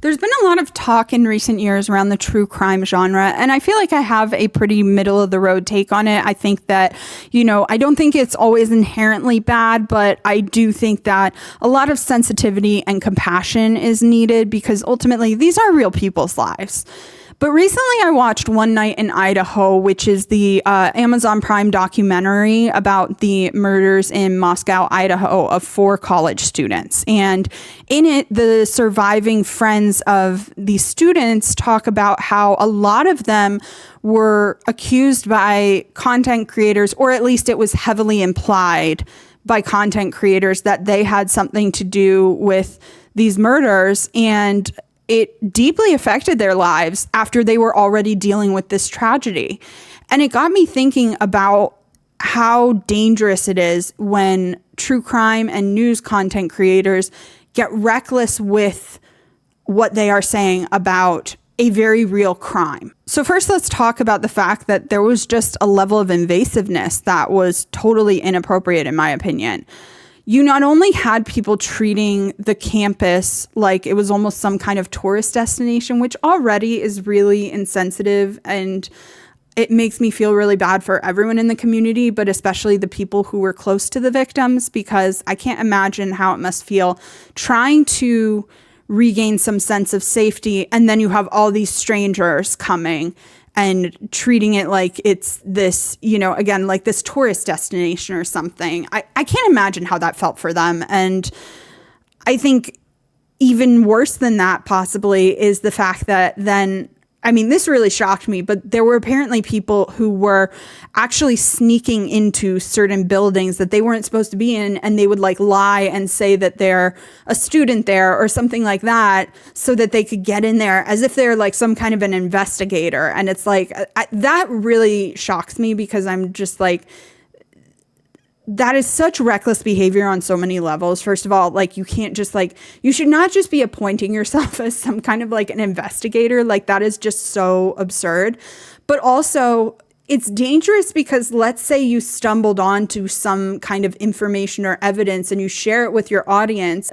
There's been a lot of talk in recent years around the true crime genre, and I feel like I have a pretty middle of the road take on it. I think that, I don't think it's always inherently bad, but I do think that a lot of sensitivity and compassion is needed because ultimately these are real people's lives. But recently I watched One Night in Idaho, which is the Amazon Prime documentary about the murders in Moscow, Idaho of 4 college students. And in it, the surviving friends of these students talk about how a lot of them were accused by content creators, or at least it was heavily implied by content creators that they had something to do with these murders. And it deeply affected their lives after they were already dealing with this tragedy. And it got me thinking about how dangerous it is when true crime and news content creators get reckless with what they are saying about a very real crime. So first, let's talk about the fact that there was just a level of invasiveness that was totally inappropriate, in my opinion. You not only had people treating the campus like it was almost some kind of tourist destination, which already is really insensitive, and it makes me feel really bad for everyone in the community, but especially the people who were close to the victims, because I can't imagine how it must feel trying to regain some sense of safety, and then you have all these strangers coming and treating it like it's this, again, like this tourist destination or something. I can't imagine how that felt for them. And I think even worse than that possibly is the fact that then, this really shocked me, but there were apparently people who were actually sneaking into certain buildings that they weren't supposed to be in, and they would lie and say that they're a student there or something like that so that they could get in there as if they're some kind of an investigator. And it's that really shocks me because I'm just that is such reckless behavior on so many levels. First of all, you can't just you should not just be appointing yourself as some kind of an investigator. That is just so absurd. But also it's dangerous because let's say you stumbled onto some kind of information or evidence and you share it with your audience.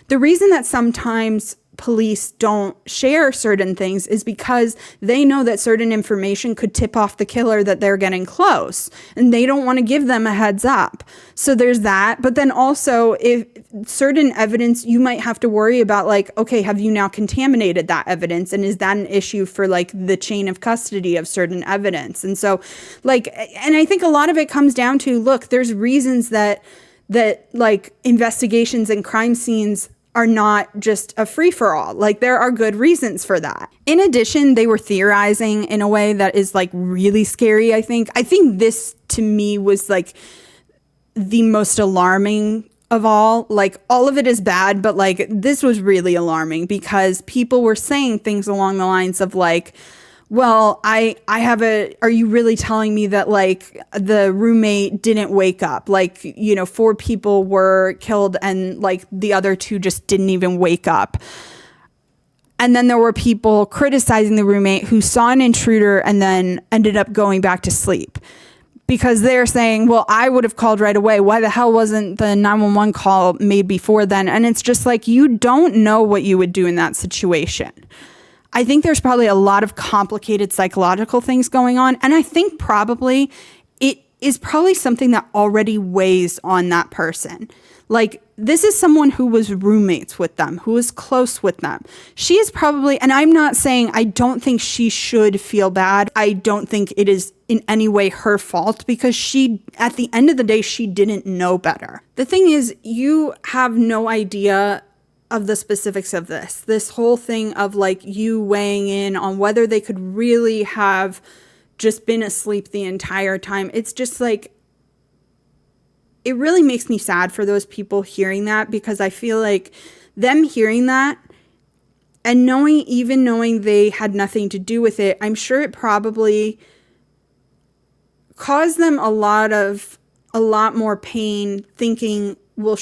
The reason that sometimes police don't share certain things is because they know that certain information could tip off the killer that they're getting close, and they don't want to give them a heads up. So there's that. But then also, if certain evidence, you might have to worry about okay, have you now contaminated that evidence? And is that an issue for the chain of custody of certain evidence? And so and I think a lot of it comes down to, look, there's reasons that investigations and crime scenes are not just a free-for-all. There are good reasons for that. In addition, they were theorizing in a way that is really scary, I think. I think this to me was the most alarming of all. All of it is bad, but this was really alarming because people were saying things along the lines of well, are you really telling me that the roommate didn't wake up? 4 people were killed and the other 2 just didn't even wake up. And then there were people criticizing the roommate who saw an intruder and then ended up going back to sleep because they're saying, well, I would have called right away. Why the hell wasn't the 911 call made before then? And it's just you don't know what you would do in that situation. I think there's probably a lot of complicated psychological things going on. And I think probably it is probably something that already weighs on that person. This is someone who was roommates with them, who was close with them. She is probably, and I'm not saying I don't think she should feel bad. I don't think it is in any way her fault because she, at the end of the day, she didn't know better. The thing is, you have no idea of the specifics of this whole thing of you weighing in on whether they could really have just been asleep the entire time. It's just it really makes me sad for those people hearing that, because I feel them hearing that and knowing they had nothing to do with it, I'm sure it probably caused them a lot more pain thinking, well,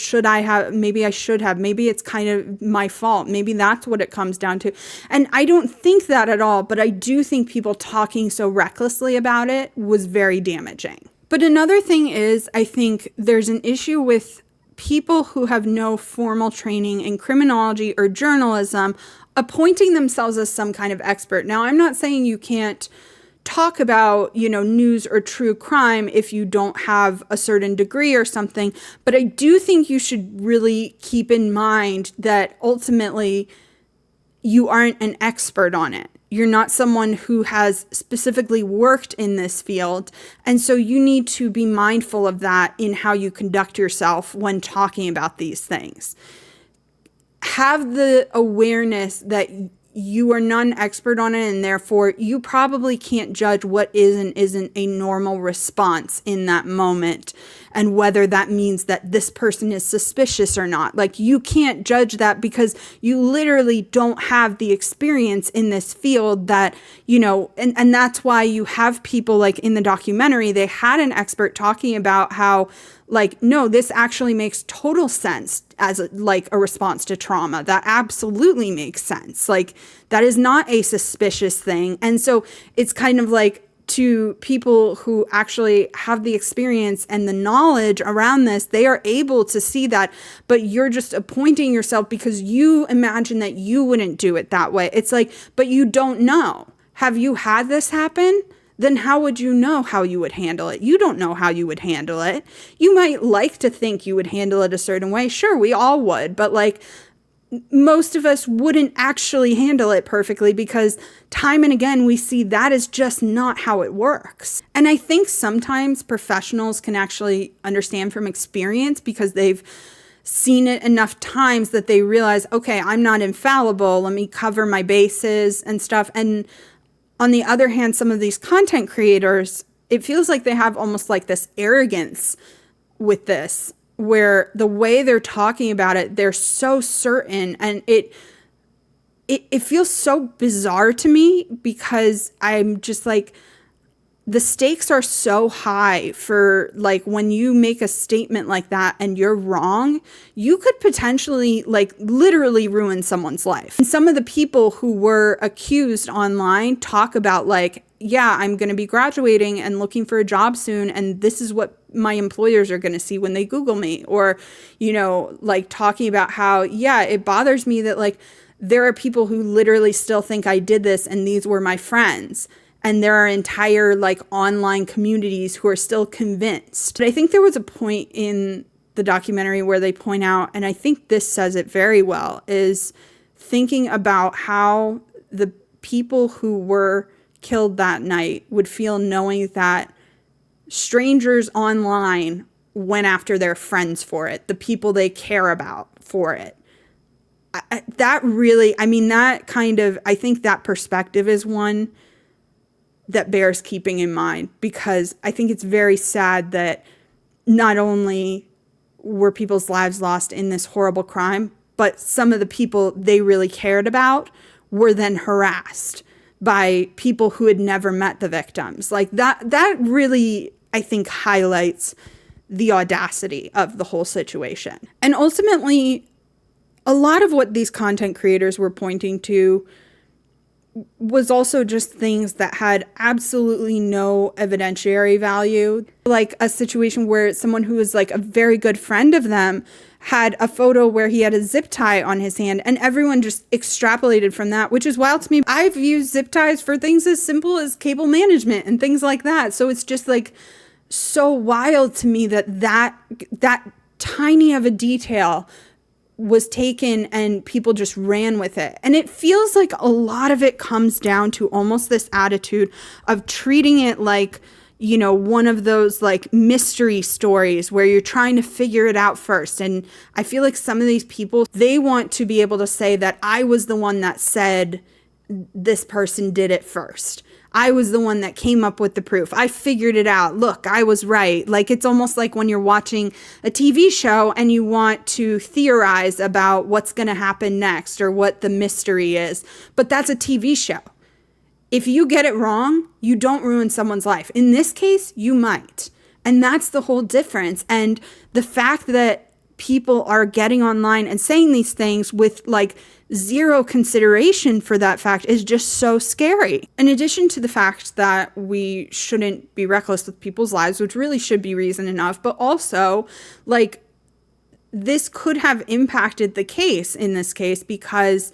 maybe I should have, maybe it's kind of my fault. Maybe that's what it comes down to. And I don't think that at all, but I do think people talking so recklessly about it was very damaging. But another thing is, I think there's an issue with people who have no formal training in criminology or journalism appointing themselves as some kind of expert. Now, I'm not saying you can't talk about, news or true crime if you don't have a certain degree or something, but I do think you should really keep in mind that ultimately you aren't an expert on it. You're not someone who has specifically worked in this field. And so you need to be mindful of that in how you conduct yourself when talking about these things. Have the awareness that you are not an expert on it, and therefore you probably can't judge what is and isn't a normal response in that moment, and whether that means that this person is suspicious or not. Like, you can't judge that because you literally don't have the experience in this field that, and that's why you have people like in the documentary, they had an expert talking about how, like, no, this actually makes total sense as a response to trauma. That absolutely makes sense. Like, that is not a suspicious thing. And so it's kind of like, to people who actually have the experience and the knowledge around this, they are able to see that, but you're just appointing yourself because you imagine that you wouldn't do it that way. It's like, but you don't know. Have you had this happen? Then how would you know how you would handle it? You don't know how you would handle it. You might like to think you would handle it a certain way. Sure, we all would, but like, most of us wouldn't actually handle it perfectly because time and again, we see that is just not how it works. And I think sometimes professionals can actually understand from experience because they've seen it enough times that they realize, okay, I'm not infallible. Let me cover my bases and stuff. And on the other hand, some of these content creators, it feels like they have almost like this arrogance with this, where the way they're talking about it, they're so certain, and it feels so bizarre to me because I'm just like, the stakes are so high for, like, when you make a statement like that and you're wrong, you could potentially, like, literally ruin someone's life. And some of the people who were accused online talk about, like, yeah, I'm going to be graduating and looking for a job soon, and this is what my employers are going to see when they Google me. Or, like, talking about how, yeah, it bothers me that, like, there are people who literally still think I did this and these were my friends. And there are entire, like, online communities who are still convinced. But I think there was a point in the documentary where they point out, and I think this says it very well, is thinking about how the people who were killed that night would feel knowing that strangers online went after their friends for it, the people they care about for it. That really, I mean, that kind of, I think that perspective is one that bears keeping in mind, because I think it's very sad that not only were people's lives lost in this horrible crime, but some of the people they really cared about were then harassed by people who had never met the victims. Like, that really, I think, highlights the audacity of the whole situation. And ultimately, a lot of what these content creators were pointing to was also just things that had absolutely no evidentiary value. Like a situation where someone who was like a very good friend of them had a photo where he had a zip tie on his hand, and everyone just extrapolated from that, which is wild to me. I've used zip ties for things as simple as cable management and things like that. So it's just like so wild to me that tiny of a detail was taken and people just ran with it. And it feels like a lot of it comes down to almost this attitude of treating it like, one of those like mystery stories where you're trying to figure it out first. And I feel like some of these people, they want to be able to say that I was the one that said this person did it first. I was the one that came up with the proof. I figured it out. Look, I was right. Like, it's almost like when you're watching a TV show and you want to theorize about what's going to happen next or what the mystery is. But that's a TV show. If you get it wrong, you don't ruin someone's life. In this case, you might. And that's the whole difference. And the fact that people are getting online and saying these things with like zero consideration for that fact is just so scary. In addition to the fact that we shouldn't be reckless with people's lives, which really should be reason enough, but also like this could have impacted the case in this case because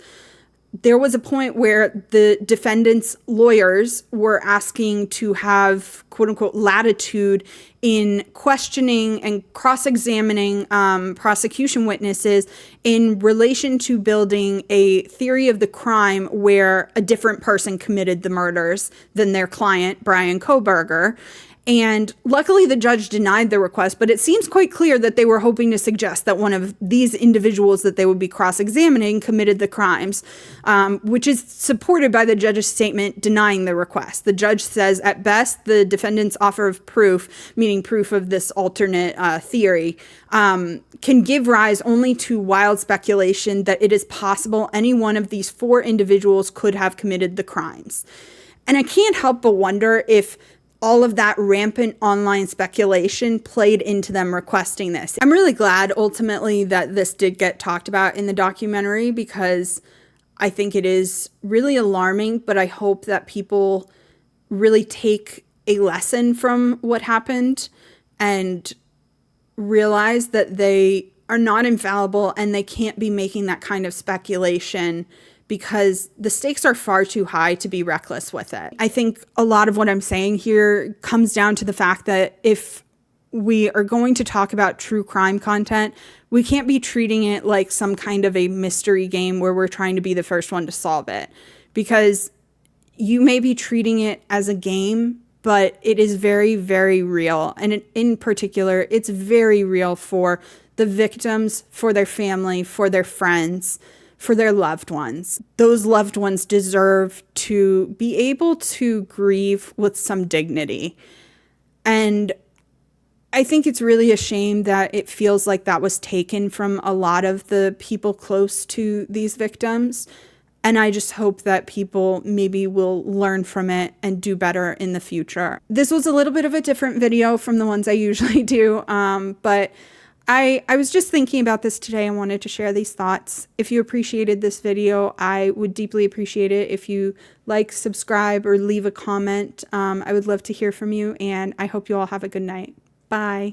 there was a point where the defendant's lawyers were asking to have quote unquote latitude in questioning and cross-examining prosecution witnesses in relation to building a theory of the crime where a different person committed the murders than their client, Brian Kohberger. And luckily the judge denied the request, but it seems quite clear that they were hoping to suggest that one of these individuals that they would be cross-examining committed the crimes, which is supported by the judge's statement denying the request. The judge says, at best, the defendant's offer of proof, meaning proof of this alternate theory, can give rise only to wild speculation that it is possible any one of these four individuals could have committed the crimes. And I can't help but wonder if all of that rampant online speculation played into them requesting this. I'm really glad ultimately that this did get talked about in the documentary, because I think it is really alarming, but I hope that people really take a lesson from what happened and realize that they are not infallible and they can't be making that kind of speculation, because the stakes are far too high to be reckless with it. I think a lot of what I'm saying here comes down to the fact that if we are going to talk about true crime content, we can't be treating it like some kind of a mystery game where we're trying to be the first one to solve it. Because you may be treating it as a game, but it is very, very real. And in particular, it's very real for the victims, for their family, for their friends, for their loved ones. Those loved ones deserve to be able to grieve with some dignity. And I think it's really a shame that it feels like that was taken from a lot of the people close to these victims. And I just hope that people maybe will learn from it and do better in the future. This was a little bit of a different video from the ones I usually do, but I was just thinking about this today and wanted to share these thoughts. If you appreciated this video, I would deeply appreciate it if you like, subscribe, or leave a comment. I would love to hear from you, and I hope you all have a good night. Bye.